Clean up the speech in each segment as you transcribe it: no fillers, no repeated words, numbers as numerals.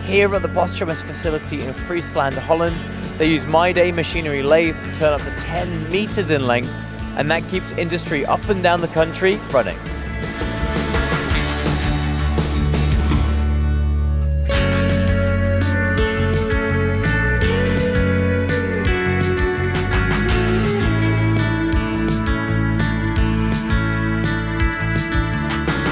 Here at the Posthumus facility in Friesland, Holland, they use MyDay machinery lathes to turn up to 10 meters in length, and that keeps industry up and down the country running.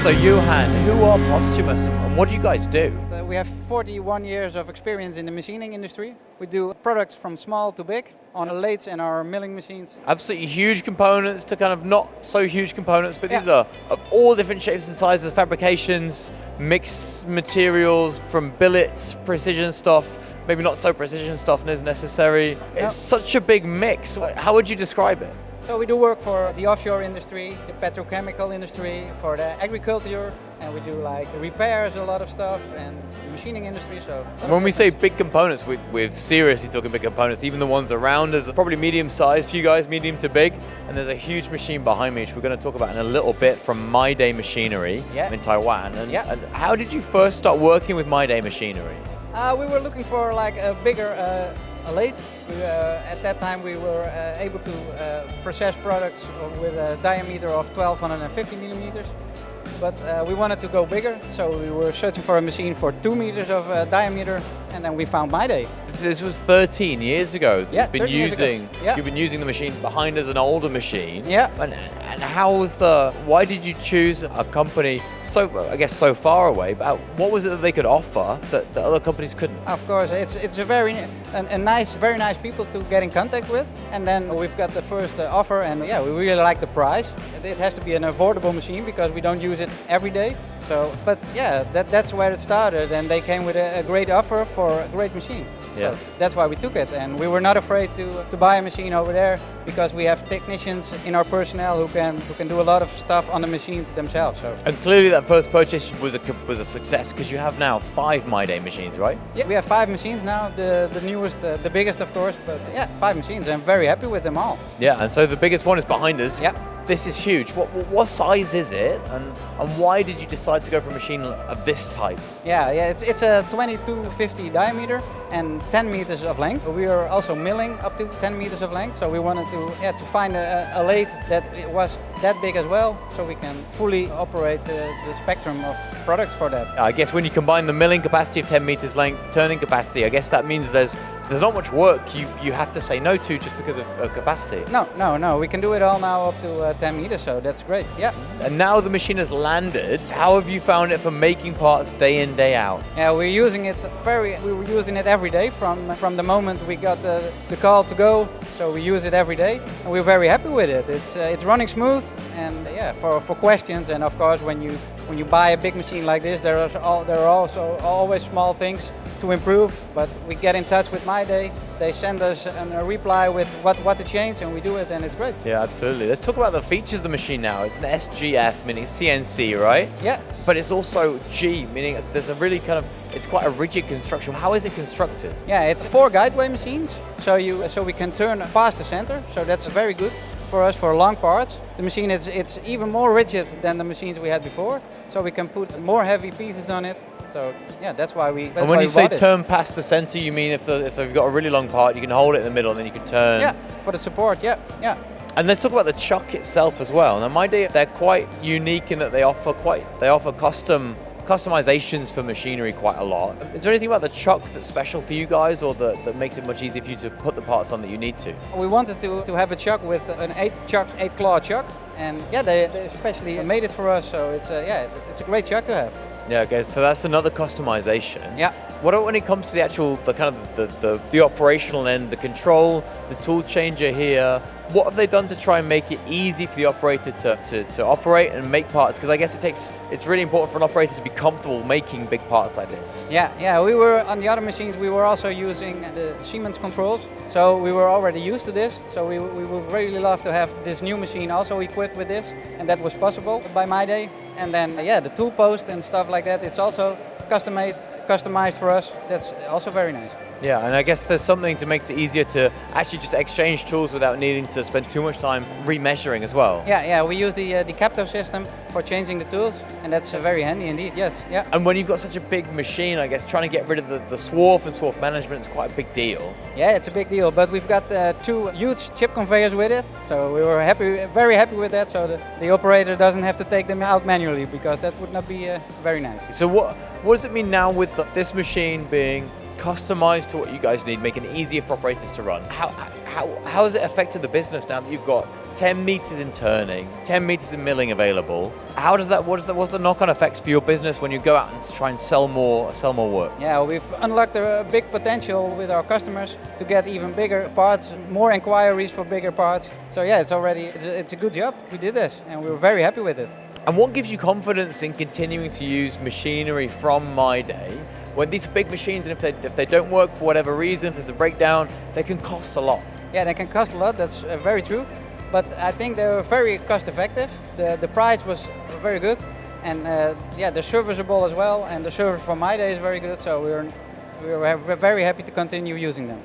So Johan, who are Posthumus and what do you guys do? We have 41 years of experience in the machining industry. We do products from small to big on our lathes and our milling machines. Absolutely huge components to kind of not so huge components, but these are of all different shapes and sizes, fabrications, mixed materials from billets, precision stuff, maybe not so precision stuff is necessary. It's such a big mix. How would you describe it? So we do work for the offshore industry, the petrochemical industry, for the agriculture, and we do like repairs, a lot of stuff, and the machining industry. So when we say big components, we're seriously talking big components. Even the ones around us are probably medium sized for you guys, medium to big. And there's a huge machine behind me, which we're going to talk about in a little bit, from MyDay Machinery in Taiwan. And how did you first start working with MyDay Machinery? We were looking for like a bigger lathe. At that time we were able to process products with a diameter of 1250 millimeters, but we wanted to go bigger, so we were searching for a machine for 2 meters of diameter, and then we found MyDay. This was 13 years ago. You've been using the machine behind us, an older machine. Yeah. And why did you choose a company so far away, but what was it that they could offer that other companies couldn't? Of course, it's a very nice people to get in contact with, and then we've got the first offer, and we really like the price. It has to be an affordable machine because we don't use it every day. So, but that's where it started, and they came with a great offer for a great machine. Yeah. So that's why we took it, and we were not afraid to buy a machine over there because we have technicians in our personnel who can do a lot of stuff on the machines themselves. So. And clearly that first purchase was a success because you have now 5 MyDay machines, right? Yeah, we have 5 machines now. The newest, the biggest, of course, but 5 machines. I'm very happy with them all. Yeah, and so the biggest one is behind us. Yeah. This is huge. What size is it, and why did you decide to go for a machine of this type? Yeah, it's a 2250 diameter and 10 meters of length. We are also milling up to 10 meters of length, so we wanted to find a lathe that was that big as well, so we can fully operate the spectrum of products for that. I guess when you combine the milling capacity of 10 meters length, turning capacity, I guess that means there's not much work you have to say no to just because of capacity. No, we can do it all now up to 10 meters, so that's great, yeah. And now the machine has landed. How have you found it for making parts day in, day out? Yeah, we were using it every day from the moment we got the call to go, so we use it every day, and we're very happy with it. It's running smooth, and for questions, and of course when you buy a big machine like this, there are also always small things to improve, but we get in touch with MyDay. They send us a reply with what to change, and we do it, and it's great. Yeah, absolutely. Let's talk about the features of the machine now. It's an SGF, meaning CNC, right? Yeah. But it's also G, meaning there's a really it's quite a rigid construction. How is it constructed? Yeah, it's 4 guideway machines, so we can turn past the center, so that's very good for us for long parts. The machine it's even more rigid than the machines we had before, so we can put more heavy pieces on it. So that's why we. And when you say turn past the center, you mean if they've got a really long part, you can hold it in the middle and then you can turn. Yeah, for the support. Yeah. And let's talk about the chuck itself as well. Now, MyDay, they're quite unique in that they offer customizations for machinery quite a lot. Is there anything about the chuck that's special for you guys, or that makes it much easier for you to put the parts on that you need to? We wanted to have a chuck with an 8-claw chuck, and they especially made it for us. So it's a great chuck to have. Yeah, okay, so that's another customization. Yeah. What about when it comes to the actual, the operational end, the control, the tool changer here? What have they done to try and make it easy for the operator to operate and make parts? Because I guess it's really important for an operator to be comfortable making big parts like this. Yeah. We were on the other machines. We were also using the Siemens controls, so we were already used to this. So we would really love to have this new machine also equipped with this, and that was possible by MyDay. And then the tool post and stuff like that. It's also customized for us. That's also very nice. Yeah, and I guess there's something that makes it easier to actually just exchange tools without needing to spend too much time remeasuring as well. Yeah, we use the capto system for changing the tools, and that's very handy indeed, yes. Yeah. And when you've got such a big machine, I guess trying to get rid of the swarf and swarf management is quite a big deal. Yeah, it's a big deal, but we've got 2 huge chip conveyors with it, so we were very happy with that, so the operator doesn't have to take them out manually, because that would not be very nice. So what does it mean now with this machine being customized to what you guys need, making it easier for operators to run? How has it affected the business now that you've got 10 meters in turning, 10 meters in milling available? What's the knock-on effects for your business when you go out and try and sell more work? Yeah, we've unlocked a big potential with our customers to get even bigger parts, more inquiries for bigger parts. So yeah, it's a good job. We did this, and we were very happy with it. And what gives you confidence in continuing to use machinery from MyDay when these are big machines, and if they don't work for whatever reason, if there's a breakdown, they can cost a lot? Yeah, they can cost a lot, that's very true. But I think they were very cost effective. The price was very good, and they're serviceable as well, and the service from MyDay is very good, so we were very happy to continue using them.